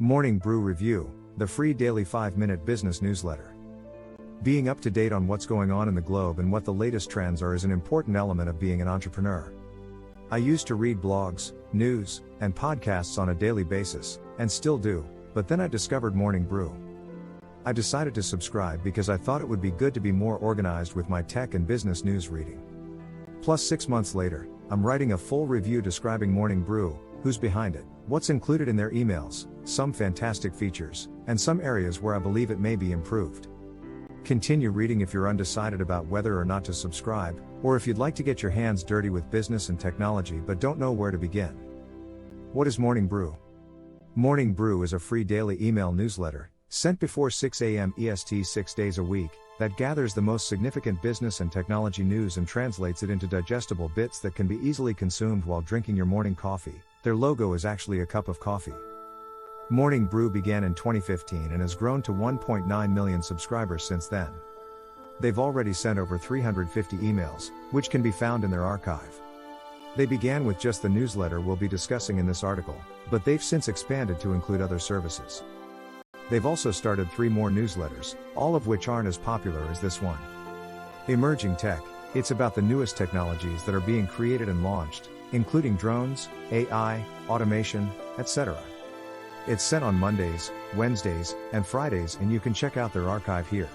Morning Brew Review, the free daily 5-minute business newsletter. Being up to date on what's going on in the globe and what the latest trends are is an important element of being an entrepreneur. I used to read blogs, news, and podcasts on a daily basis, and still do, but then I discovered Morning Brew. I decided to subscribe because I thought it would be good to be more organized with my tech and business news reading. Plus 6 months later, I'm writing a full review describing Morning Brew, who's behind it, what's included in their emails, some fantastic features, and some areas where I believe it may be improved. Continue reading if you're undecided about whether or not to subscribe, or if you'd like to get your hands dirty with business and technology but don't know where to begin. What is Morning Brew? Morning Brew is a free daily email newsletter, sent before 6 a.m. EST 6 days a week, that gathers the most significant business and technology news and translates it into digestible bits that can be easily consumed while drinking your morning coffee. Their logo is actually a cup of coffee. Morning Brew began in 2015 and has grown to 1.9 million subscribers since then. They've already sent over 350 emails, which can be found in their archive. They began with just the newsletter we'll be discussing in this article, but they've since expanded to include other services. They've also started 3 more newsletters, all of which aren't as popular as this one. Emerging Tech, it's about the newest technologies that are being created and launched, including drones, AI, automation, etc. It's sent on Mondays, Wednesdays, and Fridays, and you can check out their archive here.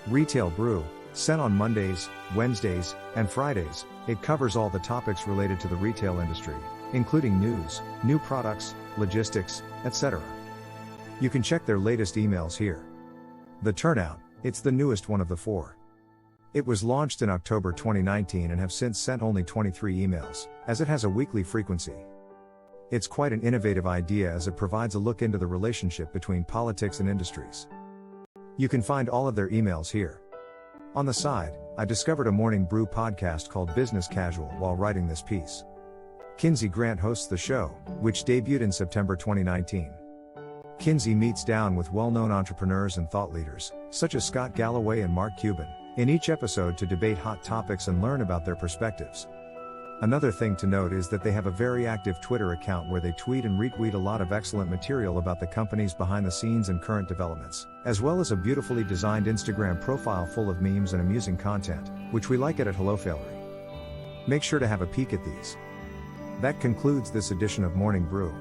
Retail Brew, sent on Mondays, Wednesdays, and Fridays, it covers all the topics related to the retail industry, including news, new products, logistics, etc. You can check their latest emails here. The Turnout, it's the newest one of the 4. It was launched in October 2019 and have since sent only 23 emails, as it has a weekly frequency. It's quite an innovative idea as it provides a look into the relationship between politics and industries. You can find all of their emails here. On the side, I discovered a Morning Brew podcast called Business Casual while writing this piece. Kinsey Grant hosts the show, which debuted in September 2019. Kinsey meets down with well-known entrepreneurs and thought leaders, such as Scott Galloway and Mark Cuban, in each episode to debate hot topics and learn about their perspectives. Another thing to note is that they have a very active Twitter account where they tweet and retweet a lot of excellent material about the companies behind the scenes and current developments, as well as a beautifully designed Instagram profile full of memes and amusing content, which we like at Hello Failery. Make sure to have a peek at these. That concludes this edition of Morning Brew.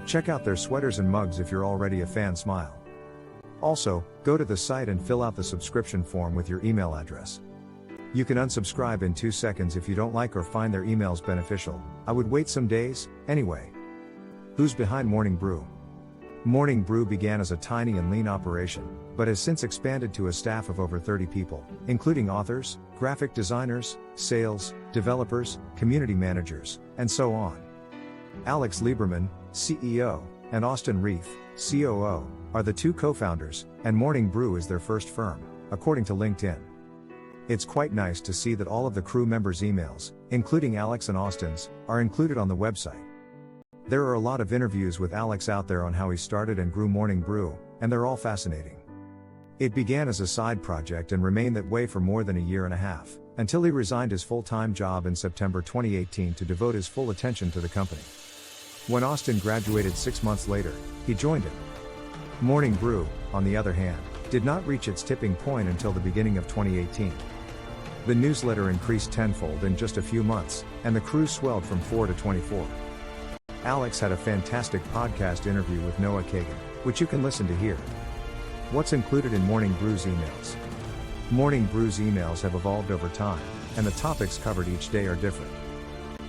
Check out their sweaters and mugs if you're already a fan. Smile. Also, go to the site and fill out the subscription form with your email address. You can unsubscribe in 2 seconds if you don't like or find their emails beneficial. I would wait some days, anyway. Who's behind Morning Brew? Morning Brew began as a tiny and lean operation, but has since expanded to a staff of over 30 people, including authors, graphic designers, sales, developers, community managers, and so on. Alex Lieberman, CEO, and Austin Reef, COO, are the 2 co-founders, and Morning Brew is their first firm, according to LinkedIn. It's quite nice to see that all of the crew members' emails, including Alex and Austin's, are included on the website. There are a lot of interviews with Alex out there on how he started and grew Morning Brew, and they're all fascinating. It began as a side project and remained that way for more than a year and a half, until he resigned his full-time job in September 2018 to devote his full attention to the company. When Austin graduated 6 months later, he joined him. Morning Brew, on the other hand, did not reach its tipping point until the beginning of 2018. The newsletter increased tenfold in just a few months, and the crew swelled from 4 to 24. Alex had a fantastic podcast interview with Noah Kagan, which you can listen to here. What's included in Morning Brew's emails? Morning Brew's emails have evolved over time, and the topics covered each day are different.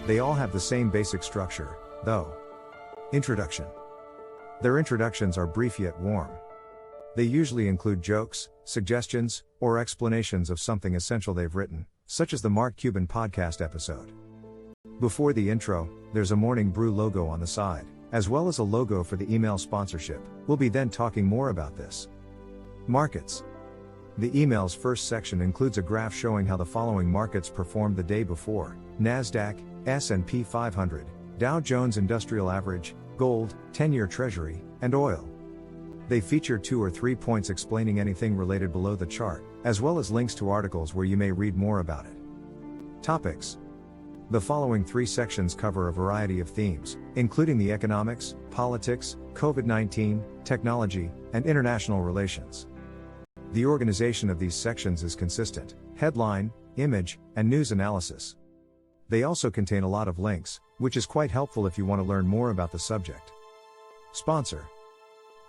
They all have the same basic structure, though. Introduction. Their introductions are brief yet warm. They usually include jokes, suggestions, or explanations of something essential they've written, such as the Mark Cuban podcast episode. Before the intro, there's a Morning Brew logo on the side, as well as a logo for the email sponsorship. We'll be then talking more about this. Markets. The email's first section includes a graph showing how the following markets performed the day before: NASDAQ, S&P 500, Dow Jones Industrial Average, gold, 10-year Treasury, and oil. They feature 2 or 3 points explaining anything related below the chart, as well as links to articles where you may read more about it. Topics. The following 3 sections cover a variety of themes, including the economics, politics, COVID-19, technology, and international relations. The organization of these sections is consistent: headline, image, and news analysis. They also contain a lot of links, which is quite helpful if you want to learn more about the subject. Sponsor.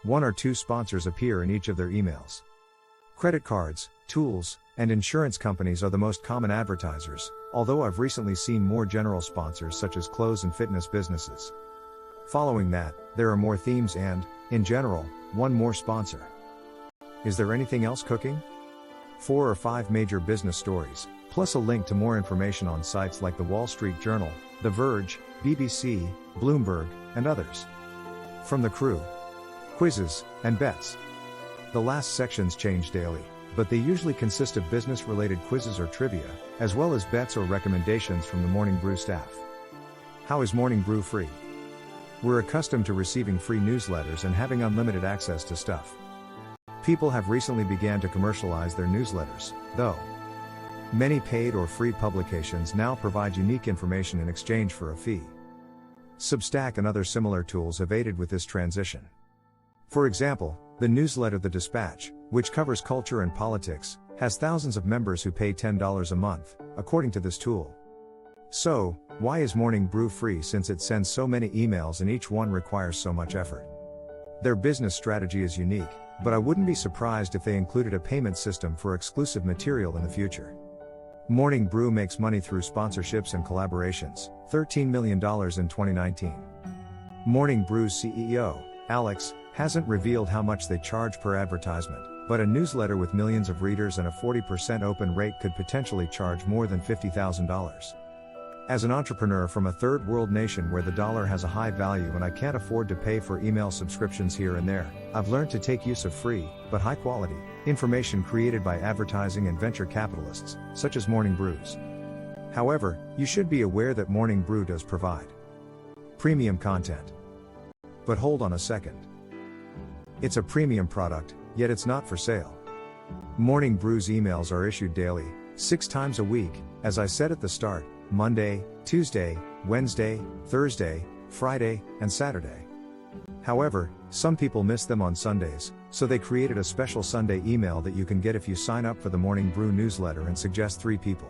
1 or 2 sponsors appear in each of their emails. Credit cards, tools, and insurance companies are the most common advertisers, although I've recently seen more general sponsors such as clothes and fitness businesses. Following that, there are more themes and, in general, one more sponsor. Is there anything else cooking? 4 or 5 major business stories, plus a link to more information on sites like the Wall Street Journal, The Verge, BBC, Bloomberg, and others. From the crew. Quizzes, and bets. The last sections change daily, but they usually consist of business-related quizzes or trivia, as well as bets or recommendations from the Morning Brew staff. How is Morning Brew free? We're accustomed to receiving free newsletters and having unlimited access to stuff. People have recently began to commercialize their newsletters, though. Many paid or free publications now provide unique information in exchange for a fee. Substack and other similar tools have aided with this transition. For example, the newsletter The Dispatch, which covers culture and politics, has thousands of members who pay $10 a month, according to this tool. So, why is Morning Brew free since it sends so many emails and each one requires so much effort? Their business strategy is unique, but I wouldn't be surprised if they included a payment system for exclusive material in the future. Morning Brew makes money through sponsorships and collaborations, $13 million in 2019. Morning Brew's CEO, Alex, hasn't revealed how much they charge per advertisement, but a newsletter with millions of readers and a 40% open rate could potentially charge more than $50,000. As an entrepreneur from a third world nation where the dollar has a high value and I can't afford to pay for email subscriptions here and there, I've learned to take use of free, but high quality, information created by advertising and venture capitalists, such as Morning Brew's. However, you should be aware that Morning Brew does provide premium content. But hold on a second. It's a premium product, yet it's not for sale. Morning Brew's emails are issued daily, 6 times a week, as I said at the start: Monday, Tuesday, Wednesday, Thursday, Friday, and Saturday. However, some people miss them on Sundays, so they created a special Sunday email that you can get if you sign up for the Morning Brew newsletter and suggest 3 people.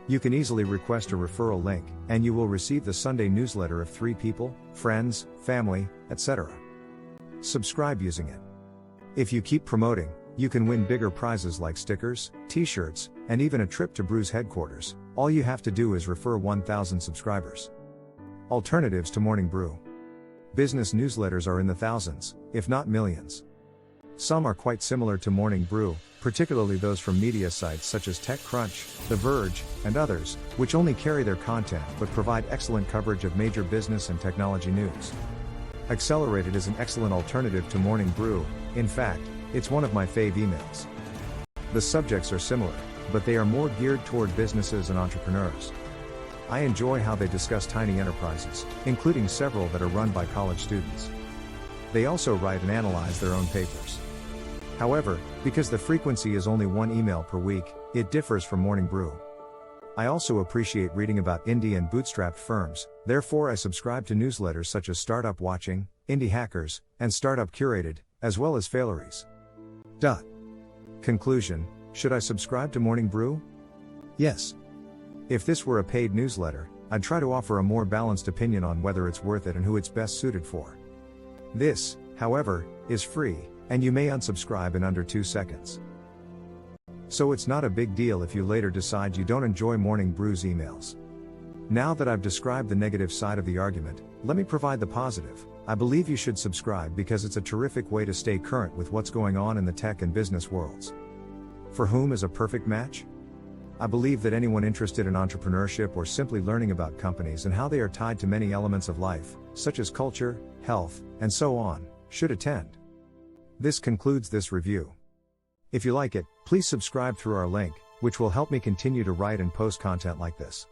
You can easily request a referral link, and you will receive the Sunday newsletter of 3 people, friends, family, etc. Subscribe using it. If you keep promoting, you can win bigger prizes like stickers, t-shirts, and even a trip to Brew's headquarters. All you have to do is refer 1,000 subscribers. Alternatives to Morning Brew. Business newsletters are in the thousands, if not millions. Some are quite similar to Morning Brew, particularly those from media sites such as TechCrunch, The Verge, and others, which only carry their content but provide excellent coverage of major business and technology news. Accelerated is an excellent alternative to Morning Brew. In fact, it's one of my fave emails. The subjects are similar, but they are more geared toward businesses and entrepreneurs. I enjoy how they discuss tiny enterprises, including several that are run by college students. They also write and analyze their own papers. However, because the frequency is only 1 email per week, it differs from Morning Brew. I also appreciate reading about indie and bootstrapped firms, therefore I subscribe to newsletters such as Startup Watching, Indie Hackers, and Startup Curated, as well as Faileries. Conclusion: should I subscribe to Morning Brew? Yes. If this were a paid newsletter, I'd try to offer a more balanced opinion on whether it's worth it and who it's best suited for. This, however, is free, and you may unsubscribe in under 2 seconds. So it's not a big deal if you later decide you don't enjoy Morning Brew's emails. Now that I've described the negative side of the argument, let me provide the positive. I believe you should subscribe because it's a terrific way to stay current with what's going on in the tech and business worlds. For whom is a perfect match? I believe that anyone interested in entrepreneurship or simply learning about companies and how they are tied to many elements of life, such as culture, health, and so on, should attend. This concludes this review. If you like it, please subscribe through our link, which will help me continue to write and post content like this.